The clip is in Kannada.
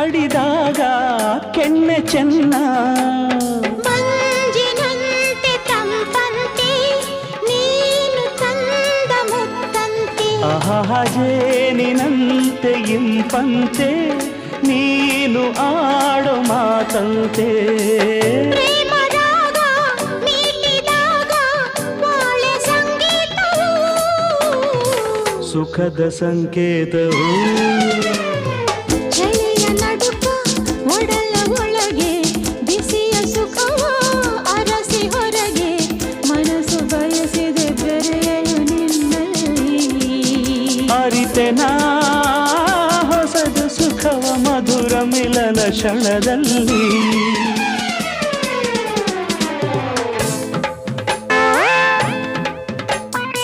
ಹಡಿದಾಗ ಕೆನ್ನೆ ಚೆನ್ನ ಮಂಜಿನಂತೆ ತಂಪಂತೆ ನೀನು ತಂದ ಮುತ್ತಂತೆ ಜೇನಿನಂತೆ ಇಂಪಂತೆ ನೀನು ಆಡೋ ಮಾತಂತೆ ಪ್ರೇಮರಾಗ ಮೀಟಿದಾಗ ಬಾಳೆ ಸಂಗೀತವು ಸುಖದ ಸಂಕೇತವು ಚಳಿಯ ನಡುಕ ಒಡಲ ಒಳಗೆ ಬಿಸಿಯ ಸುಖವ ಅರಸಿ ಹೊರಗೆ ಮನಸ್ಸು ಬಯಸಿದೆ ಬೆರೆಯಲು ನಿನ್ನಲ್ಲಿ ಅರಿತೆನಾ ಹೊಸದು ಸುಖವ ಮಧುರ ಮಿಲನ ಕ್ಷಣದಲ್ಲಿ